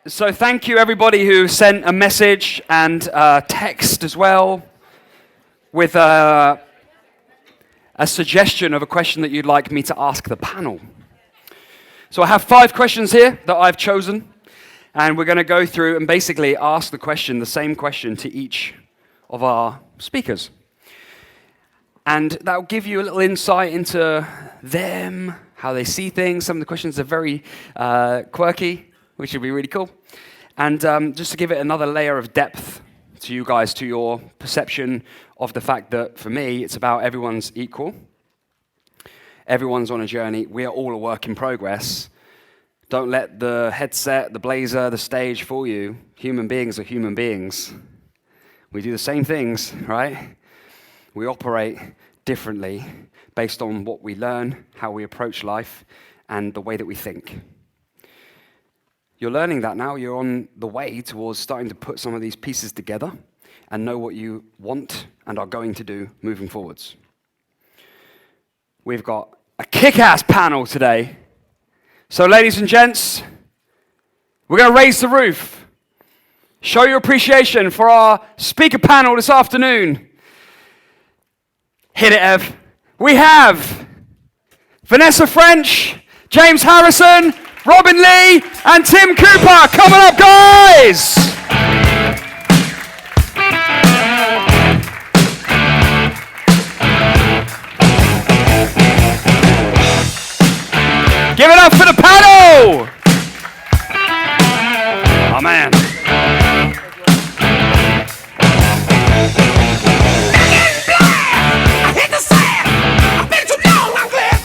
So thank you everybody who sent a message and text as well with a suggestion of a question that you'd like me to ask the panel. So I have 5 questions here that I've chosen, and we're going to go through and basically ask the same question to each of our speakers. And that will give you a little insight into them, how they see things. Some of the questions are very quirky, which would be really cool. And just to give it another layer of depth to you guys, to your perception of the fact that, for me, it's about everyone's equal. Everyone's on a journey. We are all a work in progress. Don't let the headset, the blazer, the stage fool you. Human beings are human beings. We do the same things, right? We operate differently based on what we learn, how we approach life, and the way that we think. You're learning that now. You're on the way towards starting to put some of these pieces together and know what you want and are going to do moving forwards. We've got a kick-ass panel today. So ladies and gents, we're going to raise the roof. Show your appreciation for our speaker panel this afternoon. Hit it, Ev. We have Vanessa French, James Harrison, Robyn Lee, and Tim Cooper. Coming up, guys! Give it up for the panel! Oh, man.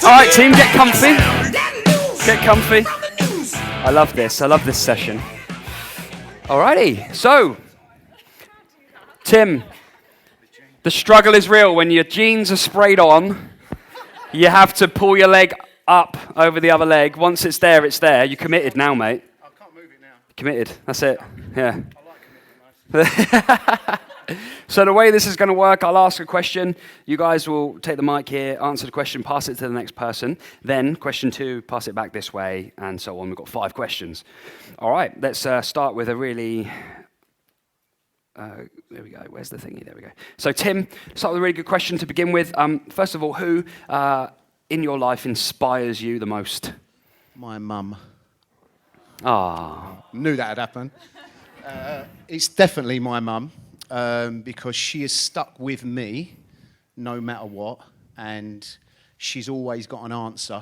All right, team, get comfy. Get comfy. I love this. I love this session. Alrighty, so, Tim, the struggle is real. When your jeans are sprayed on, you have to pull your leg up over the other leg. Once it's there, it's there. You're committed now, mate. I can't move it now. Committed. That's it. Yeah. I like commitment. So the way this is going to work, I'll ask a question. You guys will take the mic here, answer the question, pass it to the next person. Then question 2, pass it back this way, and so on. We've got 5 questions. All right, let's start with a really... there we go. Where's the thingy? There we go. So Tim, start with a really good question to begin with. First of all, who in your life inspires you the most? My mum. Ah. Knew that would happen. It's definitely my mum. Because she is stuck with me no matter what, and she's always got an answer.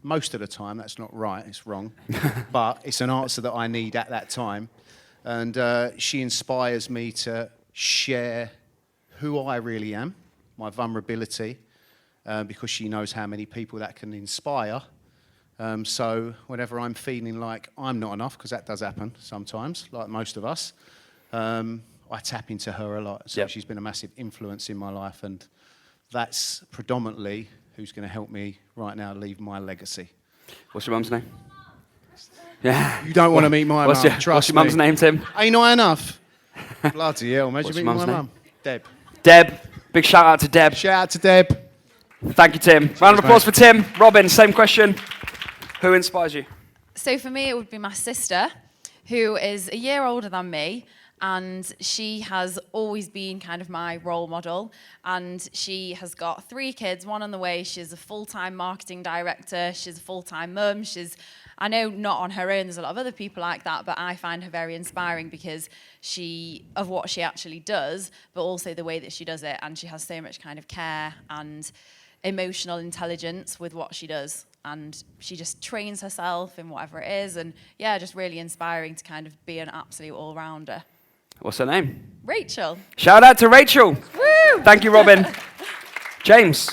Most of the time, that's not right, it's wrong, but it's an answer that I need at that time. And she inspires me to share who I really am, my vulnerability, because she knows how many people that can inspire. So whenever I'm feeling like I'm not enough, because that does happen sometimes, like most of us, I tap into her a lot. So she's been a massive influence in my life, and that's predominantly who's going to help me right now leave my legacy. What's your mum's name? Yeah. You don't want to meet my mum, trust me. What's your mum's name, Tim? Ain't I enough? Bloody hell, imagine What's meeting your my mum's mum. Deb. Deb. Big shout out to Deb. Shout out to Deb. Thank you, Tim. Round of applause for Tim. Robyn, same question. Who inspires you? So for me, it would be my sister, who is a year older than me. And she has always been kind of my role model. And she has got 3 kids, 1 on the way. She's a full-time marketing director. She's a full-time mum. I know not on her own, there's a lot of other people like that, but I find her very inspiring because of what she actually does, but also the way that she does it. And she has so much kind of care and emotional intelligence with what she does. And she just trains herself in whatever it is. And yeah, just really inspiring to kind of be an absolute all-rounder. What's her name? Rachel. Shout out to Rachel. Woo! Thank you, Robyn. James.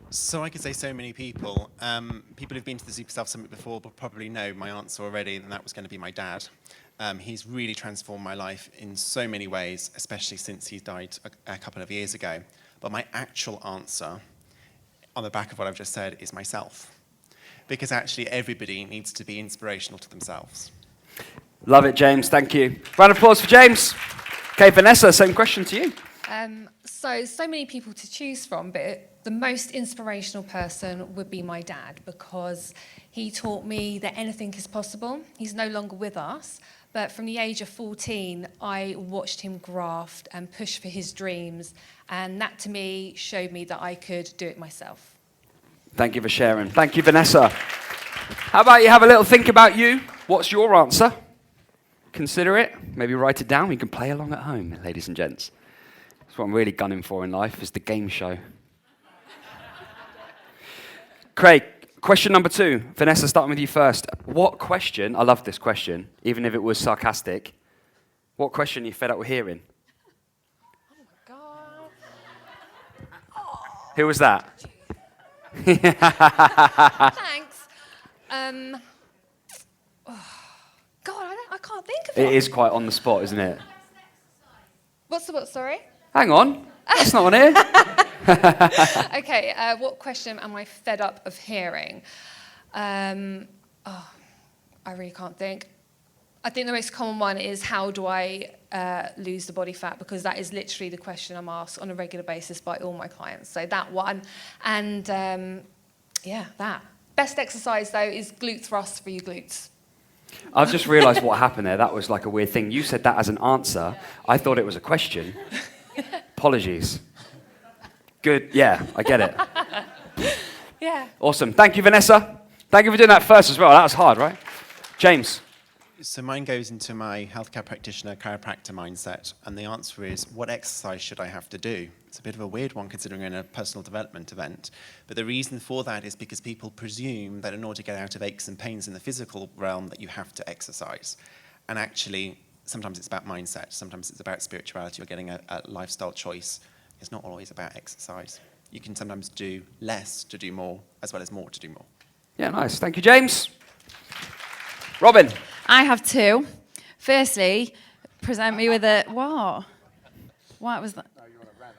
So I could say so many people. People who've been to the Super Self Summit before will probably know my answer already, and that was going to be my dad. He's really transformed my life in so many ways, especially since he died a couple of years ago. But my actual answer, on the back of what I've just said, is myself. Because actually everybody needs to be inspirational to themselves. Love it, James. Thank you. Round of applause for James. Okay, Vanessa, same question to you. So many people to choose from, but the most inspirational person would be my dad, because he taught me that anything is possible. He's no longer with us, but from the age of 14, I watched him graft and push for his dreams, and that to me showed me that I could do it myself. Thank you for sharing. Thank you, Vanessa. How about you have a little think about you? What's your answer? Consider it. Maybe write it down. You can play along at home, ladies and gents. That's what I'm really gunning for in life, is the game show. Craig, question number 2. Vanessa, starting with you first. What question, I love this question, even if it was sarcastic, what question are you fed up with hearing? Oh my God. Who was that? Thanks. God, I can't think of It it. is quite on the spot, isn't it? What's the what, sorry? Hang on, that's not on here. Okay, what question am I fed up of hearing? I really can't think. I think the most common one is, how do I lose the body fat? Because that is literally the question I'm asked on a regular basis by all my clients. So that one. And that. Best exercise, though, is glute thrust for your glutes. I've just realised what happened there. That was like a weird thing. You said that as an answer. I thought it was a question. Apologies. Good. Yeah, I get it. Yeah. Awesome. Thank you, Vanessa. Thank you for doing that first as well. That was hard, right? James. So mine goes into my healthcare practitioner, chiropractor mindset, and the answer is, what exercise should I have to do? It's a bit of a weird one considering we're in a personal development event, but the reason for that is because people presume that in order to get out of aches and pains in the physical realm that you have to exercise. And actually, sometimes it's about mindset, sometimes it's about spirituality or getting a lifestyle choice. It's not always about exercise. You can sometimes do less to do more, as well as more to do more. Yeah, nice. Thank you, James. Robyn. I have 2. Firstly, present me with a... What? What was that? No, you're on a rant.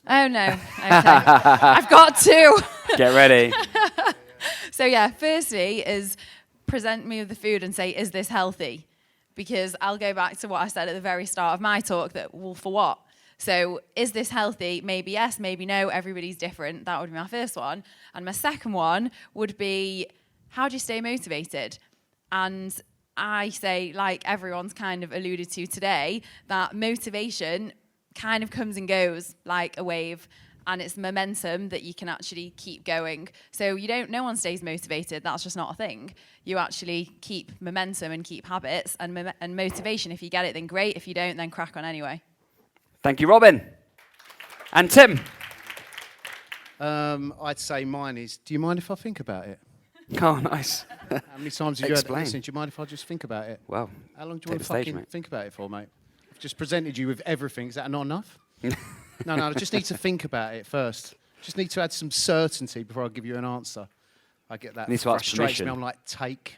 Oh, no. Okay. I've got 2. Get ready. So, yeah, firstly is present me with the food and say, is this healthy? Because I'll go back to what I said at the very start of my talk, that, well, for what? So, is this healthy? Maybe yes, maybe no. Everybody's different. That would be my first one. And my second one would be, how do you stay motivated? And I say, like everyone's kind of alluded to today, that motivation kind of comes and goes like a wave, and it's momentum that you can actually keep going. So no one stays motivated. That's just not a thing. You actually keep momentum and keep habits and motivation. If you get it, then great. If you don't, then crack on anyway. Thank you, Robyn. And Tim. I'd say mine is, do you mind if I think about it? Oh, nice. How many times have you heard Explain. that? Listen, do you mind if I just think about it? Well, How long do you take want the to stage, fucking mate. think about it for, mate? I've just presented you with everything. Is that not enough? No, I just need to think about it first. Just need to add some certainty before I give you an answer. I get that. Need to ask Frustrates permission. me. I'm like, take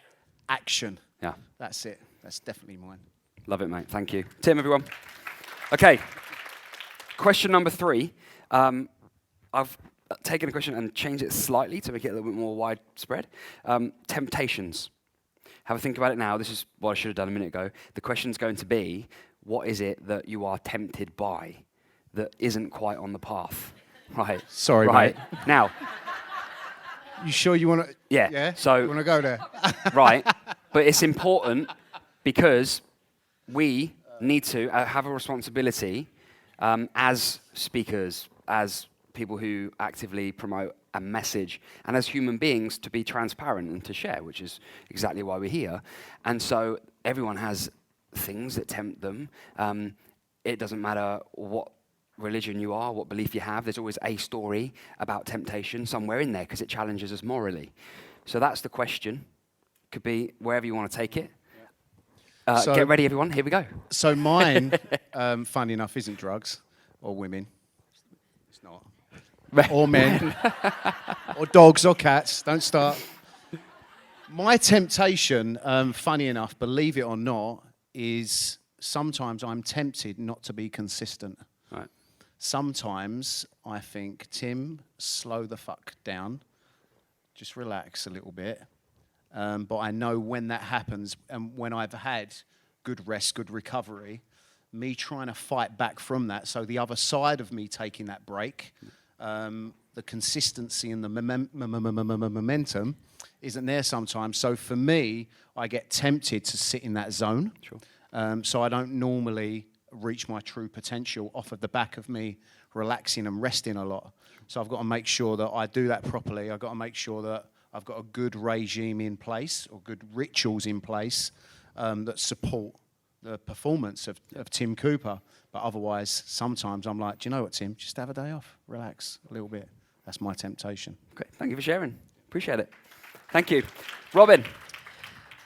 action. Yeah, That's it. That's definitely mine. love it, mate. Thank you. Tim, everyone. Okay, question number 3. I've taken a question and changed it slightly to make it a little bit more widespread. Temptations. Have a think about it now. This is what I should have done a minute ago. The question's going to be, what is it that you are tempted by that isn't quite on the path? Right. Sorry, right. mate. Now, You sure you want to? Yeah, Yeah. so- You want to go there? right, but it's important because we need to have a responsibility as speakers, as people who actively promote a message, and as human beings to be transparent and to share, which is exactly why we're here. And so everyone has things that tempt them. It doesn't matter what religion you are, what belief you have, there's always a story about temptation somewhere in there because it challenges us morally. So that's the question. Could be wherever you want to take it. So- Get ready, everyone. Here we go. So mine, funny enough, isn't drugs or women. It's not. Or men. Or dogs or cats. Don't start. My temptation, funny enough, believe it or not, is sometimes I'm tempted not to be consistent. Right. Sometimes I think, Tim, slow the fuck down. Just relax a little bit. But I know when that happens and when I've had good rest, good recovery, me trying to fight back from that. So the other side of me taking that break, the consistency and the momentum isn't there sometimes. So for me, I get tempted to sit in that zone. Sure. So I don't normally reach my true potential off of the back of me relaxing and resting a lot. So I've got to make sure that I do that properly. I've got to make sure that I've got a good regime in place or good rituals in place that support the performance of Tim Cooper. But otherwise, sometimes I'm like, do you know what, Tim? Just have a day off. Relax a little bit. That's my temptation. Great. Thank you for sharing. Appreciate it. Thank you. Robyn.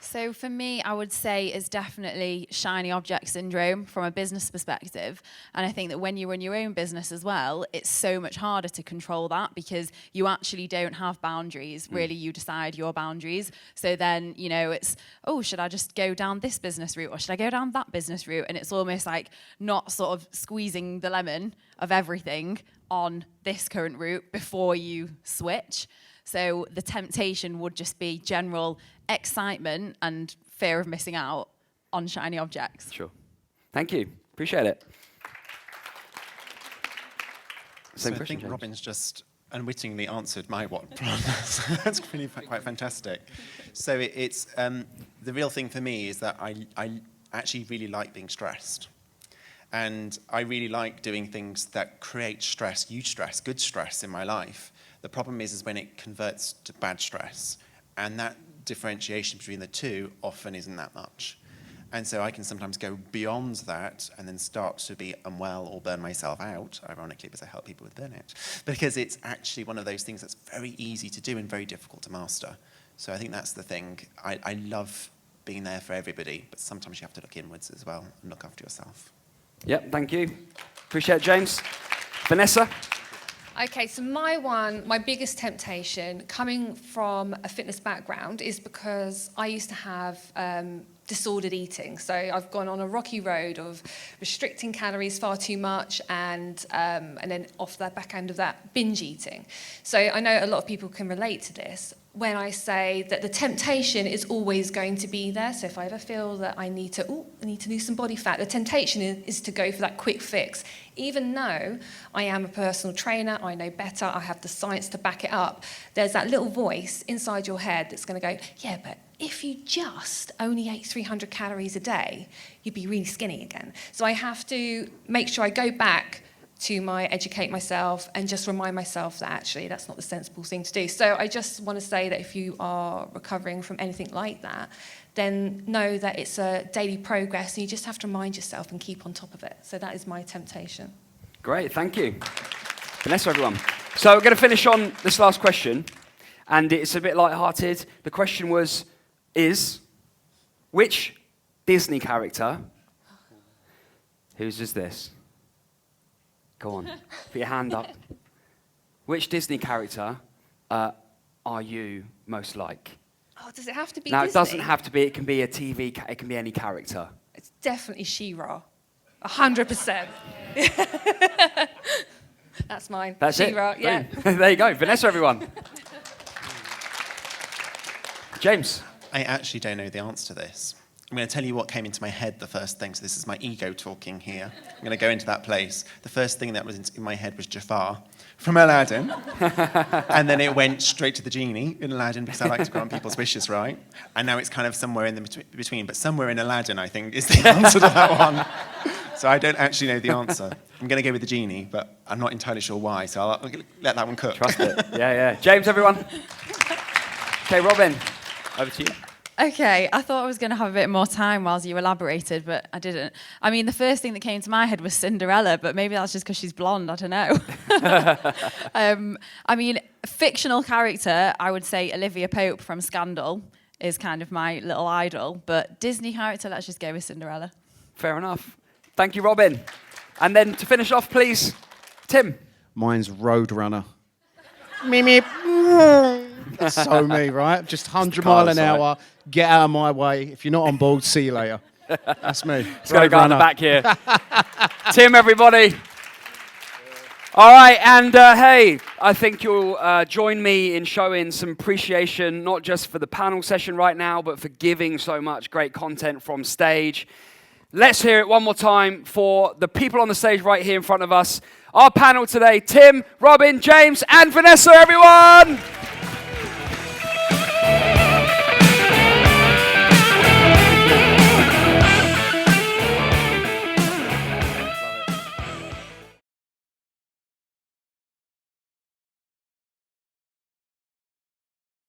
So for me, I would say it's definitely shiny object syndrome from a business perspective. And I think that when you run your own business as well, it's so much harder to control that because you actually don't have boundaries. Really, you decide your boundaries. So then, you know, it's, oh, should I just go down this business route or should I go down that business route? And it's almost like not sort of squeezing the lemon of everything on this current route before you switch. So the temptation would just be general excitement and fear of missing out on shiny objects. Sure. Thank you. Appreciate it. Same So I question, think James. Robyn's just unwittingly answered my what problem. That's really quite fantastic. So it's the real thing for me is that I actually really like being stressed. And I really like doing things that create stress, huge stress, good stress in my life. The problem is when it converts to bad stress. And that differentiation between the two often isn't that much. And so I can sometimes go beyond that and then start to be unwell or burn myself out, ironically, because I help people with burnout. Because it's actually one of those things that's very easy to do and very difficult to master. So I think that's the thing. I love being there for everybody, but sometimes you have to look inwards as well and look after yourself. Yep, thank you. Appreciate it, James. Vanessa? Okay, so my biggest temptation coming from a fitness background is because I used to have disordered eating. So I've gone on a rocky road of restricting calories far too much and then off the back end of that, binge eating. So I know a lot of people can relate to this when I say that the temptation is always going to be there. So if I ever feel that I need to lose some body fat, the temptation is to go for that quick fix. Even though I am a personal trainer, I know better, I have the science to back it up, there's that little voice inside your head that's going to go, yeah, but if you just only ate 300 calories a day, you'd be really skinny again. So I have to make sure I go back to educate myself and just remind myself that actually that's not the sensible thing to do. So I just want to say that if you are recovering from anything like that, then know that it's a daily progress and you just have to remind yourself and keep on top of it. So that is my temptation. Great, thank you. Vanessa, everyone. So we're going to finish on this last question, and it's a bit light-hearted. The question is, which Disney character, whose is this? Go on, put your hand up. Which Disney character are you most like? Oh, does it have to be Now, Disney? it doesn't have to be. It can be a TV. It can be any character. It's definitely She-Ra. 100%. That's mine. That's She-Ra, it. yeah. There you go, Vanessa, everyone. James. I actually don't know the answer to this. I'm going to tell you what came into my head the first thing. So this is my ego talking here. I'm going to go into that place. The first thing that was in my head was Jafar from Aladdin. And then it went straight to the genie in Aladdin because I like to grant people's wishes, right? And now it's kind of somewhere in the between. But somewhere in Aladdin, I think, is the answer to that one. So I don't actually know the answer. I'm going to go with the genie, but I'm not entirely sure why. So I'll let that one cook. Trust it. Yeah. James, everyone. Okay, Robyn, over to you. Okay, I thought I was going to have a bit more time whilst you elaborated, but I didn't. I mean, the first thing that came to my head was Cinderella, but maybe that's just because she's blonde, I don't know. I mean, fictional character, I would say Olivia Pope from Scandal is kind of my little idol, but Disney character, let's just go with Cinderella. Fair enough. Thank you, Robyn. And then to finish off, please, Tim. Mine's Roadrunner. That's so me, right? Just 100 mile an hour, get out of my way. If you're not on board, see you later. That's me. It's got to go on the back here. Tim, everybody. All right, and hey, I think you'll join me in showing some appreciation, not just for the panel session right now, but for giving so much great content from stage. Let's hear it one more time for the people on the stage right here in front of us. Our panel today, Tim, Robyn, James, and Vanessa, everyone!